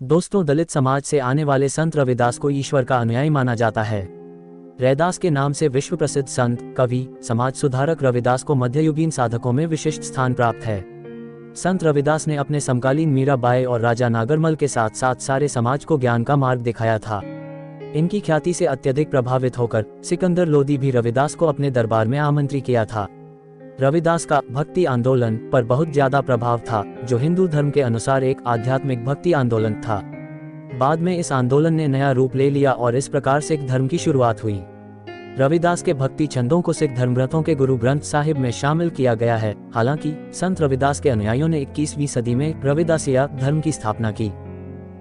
दोस्तों, दलित समाज से आने वाले संत रविदास को ईश्वर का अनुयायी माना जाता है। रैदास के नाम से विश्व प्रसिद्ध संत, कवि, समाज सुधारक रविदास को मध्ययुगीन साधकों में विशिष्ट स्थान प्राप्त है। संत रविदास ने अपने समकालीन मीराबाई और राजा नागरमल के साथ साथ सारे समाज को ज्ञान का मार्ग दिखाया था। इनकी ख्याति से अत्यधिक प्रभावित होकर सिकंदर लोदी भी रविदास को अपने दरबार में आमंत्रित किया था। रविदास का भक्ति आंदोलन पर बहुत ज्यादा प्रभाव था, जो हिंदू धर्म के अनुसार एक आध्यात्मिक भक्ति आंदोलन था। बाद में इस आंदोलन ने नया रूप ले लिया और इस प्रकार सिख धर्म की शुरुआत हुई। रविदास के भक्ति छंदों को सिख धर्मग्रंथों के गुरु ग्रंथ साहिब में शामिल किया गया है। हालांकि संत रविदास के अनुयायियों ने 21वीं सदी में रविदासिया धर्म की स्थापना की।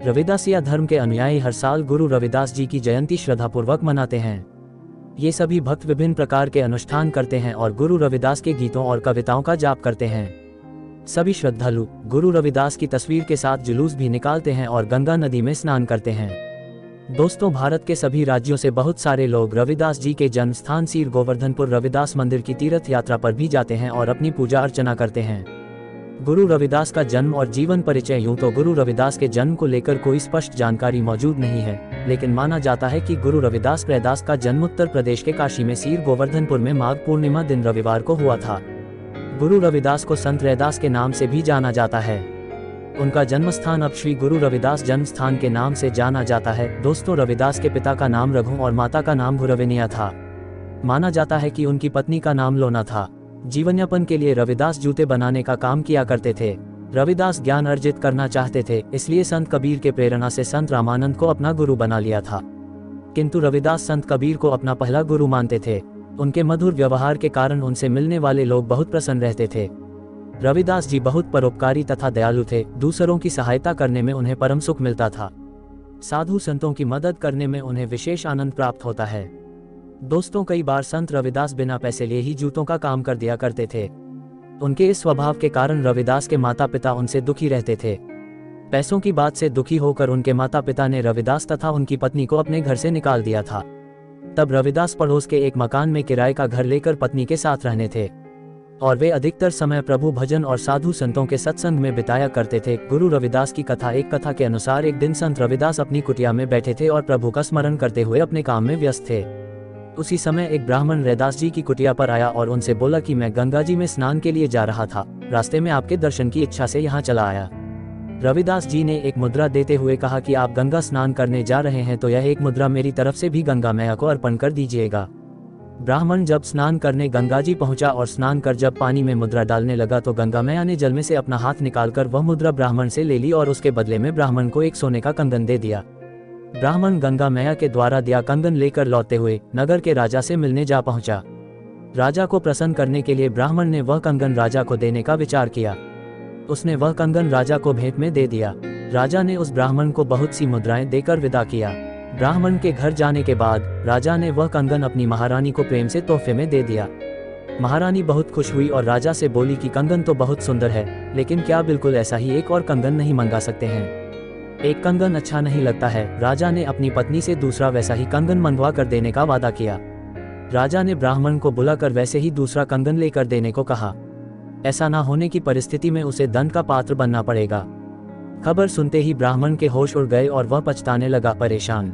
रविदासिया धर्म के अनुयायी हर साल गुरु रविदास जी की जयंती श्रद्धापूर्वक मनाते हैं। ये सभी भक्त विभिन्न प्रकार के अनुष्ठान करते हैं और गुरु रविदास के गीतों और कविताओं का जाप करते हैं। सभी श्रद्धालु गुरु रविदास की तस्वीर के साथ जुलूस भी निकालते हैं और गंगा नदी में स्नान करते हैं। दोस्तों, भारत के सभी राज्यों से बहुत सारे लोग रविदास जी के जन्म स्थान सीर गोवर्धनपुर रविदास मंदिर की तीर्थ यात्रा पर भी जाते हैं और अपनी पूजा अर्चना करते हैं। गुरु रविदास का जन्म और जीवन परिचय। यूं तो गुरु रविदास के जन्म को लेकर कोई स्पष्ट जानकारी मौजूद नहीं है, लेकिन माना जाता है कि गुरु रविदास रैदास का जन्म उत्तर प्रदेश के काशी में सीर गोवर्धनपुर में माघ पूर्णिमा दिन रविवार को हुआ था। गुरु रविदास को संत रैदास के नाम से भी जाना जाता है। उनका जन्म स्थान अब श्री गुरु रविदास जन्म स्थान के नाम से जाना जाता है। दोस्तों, रविदास के पिता का नाम रघु और माता का नाम भुरवेनिया था। माना जाता है कि उनकी पत्नी का नाम लोना था। जीवनयापन के लिए रविदास जूते बनाने का काम किया करते थे। रविदास ज्ञान अर्जित करना चाहते थे, इसलिए संत कबीर के प्रेरणा से संत रामानंद को अपना गुरु बना लिया था। किंतु रविदास संत कबीर को अपना पहला गुरु मानते थे। उनके मधुर व्यवहार के कारण उनसे मिलने वाले लोग बहुत प्रसन्न रहते थे। रविदास जी बहुत परोपकारी तथा दयालु थे। दूसरों की सहायता करने में उन्हें परम सुख मिलता था। साधु संतों की मदद करने में उन्हें विशेष आनंद प्राप्त होता है। दोस्तों, कई बार संत रविदास बिना पैसे लिए ही जूतों का काम कर दिया करते थे। उनके इस स्वभाव के कारण रविदास के माता पिता उनसे दुखी रहते थे। पैसों की बात से दुखी होकर उनके माता पिता ने रविदास तथा उनकी पत्नी को अपने घर से निकाल दिया था। तब रविदास पड़ोस के एक मकान में किराए का घर लेकर पत्नी के साथ रहने थे और वे अधिकतर समय प्रभु भजन और साधु संतों के सत्संग में बिताया करते थे। गुरु रविदास की कथा। एक कथा के अनुसार एक दिन संत रविदास अपनी कुटिया में बैठे थे और प्रभु का स्मरण करते हुए अपने काम में व्यस्त थे। उसी समय एक ब्राह्मण रैदास जी की कुटिया पर आया और उनसे बोला कि मैं गंगा जी में स्नान के लिए जा रहा था, रास्ते में आपके दर्शन की इच्छा से यहाँ चला आया। रविदास जी ने एक मुद्रा देते हुए कहा कि आप गंगा स्नान करने जा रहे हैं तो यह एक मुद्रा मेरी तरफ से भी गंगा मैया को अर्पण कर दीजिएगा। ब्राह्मण जब स्नान करने गंगा जी पहुंचा और स्नान कर जब पानी में मुद्रा डालने लगा तो गंगा मैया ने जल में से अपना हाथ निकालकर वह मुद्रा ब्राह्मण से ले ली और उसके बदले में ब्राह्मण को एक सोने का कंगन दे दिया। ब्राह्मण गंगा मैया के द्वारा दिया कंगन लेकर लौटते हुए नगर के राजा से मिलने जा पहुंचा। राजा को प्रसन्न करने के लिए ब्राह्मण ने वह कंगन राजा को देने का विचार किया। उसने वह कंगन राजा को भेंट में दे दिया। राजा ने उस ब्राह्मण को बहुत सी मुद्राएं देकर विदा किया। ब्राह्मण के घर जाने के बाद राजा ने वह कंगन अपनी महारानी को प्रेम से तोहफे में दे दिया। महारानी बहुत खुश हुई और राजा से बोली कि कंगन तो बहुत सुंदर है, लेकिन क्या बिल्कुल ऐसा ही एक और कंगन नहीं मंगा सकते हैं? एक कंगन अच्छा नहीं लगता है। राजा ने अपनी पत्नी से दूसरा वैसा ही कंगन मंगवा कर देने का वादा किया। राजा ने ब्राह्मण को बुलाकर वैसे ही दूसरा कंगन लेकर देने को कहा। ऐसा ना होने की परिस्थिति में उसे दंड का पात्र बनना पड़ेगा। खबर सुनते ही ब्राह्मण के होश उड़ गए और वह पछताने लगा। परेशान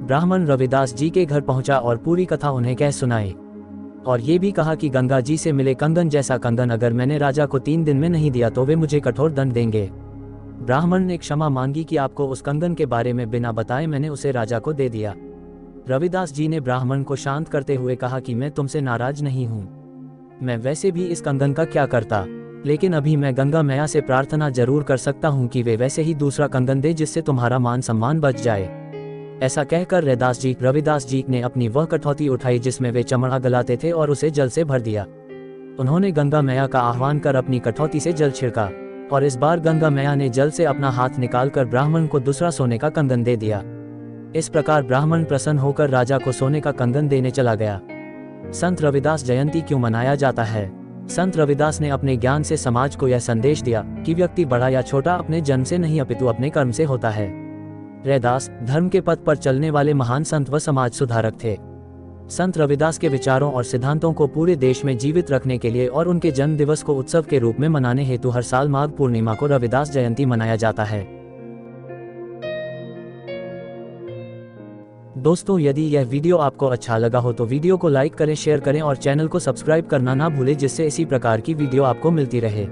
ब्राह्मण रविदास जी के घर पहुंचा और पूरी कथा उन्हें कह सुनाई और ये भी कहा कि गंगा जी से मिले कंगन जैसा कंगन अगर मैंने राजा को 3 दिन में नहीं दिया तो वे मुझे कठोर दंड देंगे। ब्राह्मण ने क्षमा मांगी कि आपको उस कंगन के बारे में बिना बताए मैंने उसे राजा को दे दिया। रविदास जी ने ब्राह्मण को शांत करते हुए कहा कि मैं तुमसे नाराज नहीं हूँ। मैं वैसे भी इस कंगन का क्या करता, लेकिन अभी मैं गंगा मैया से प्रार्थना जरूर कर सकता हूँ कि वे वैसे ही दूसरा कंगन दे जिससे तुम्हारा मान सम्मान बच जाए। ऐसा कहकर रविदास जी ने अपनी वह कठौती उठाई जिसमें वे चमड़ा गलाते थे और उसे जल से भर दिया। उन्होंने गंगा मैया का आह्वान कर अपनी कठौती से जल छिड़का और इस बार गंगा मैया ने जल से अपना हाथ निकालकर ब्राह्मण को दूसरा सोने का कंगन दे दिया। इस प्रकार ब्राह्मण प्रसन्न होकर राजा को सोने का कंगन देने चला गया। संत रविदास जयंती क्यों मनाया जाता है? संत रविदास ने अपने ज्ञान से समाज को यह संदेश दिया कि व्यक्ति बड़ा या छोटा अपने जन्म से नहीं अपितु अपने कर्म से होता है। रैदास धर्म के पथ पर चलने वाले महान संत व समाज सुधारक थे। संत रविदास के विचारों और सिद्धांतों को पूरे देश में जीवित रखने के लिए और उनके जन्म दिवस को उत्सव के रूप में मनाने हेतु हर साल माघ पूर्णिमा को रविदास जयंती मनाया जाता है। दोस्तों, यदि यह वीडियो आपको अच्छा लगा हो तो वीडियो को लाइक करें, शेयर करें और चैनल को सब्सक्राइब करना ना भूलें, जिससे इसी प्रकार की वीडियो आपको मिलती रहे।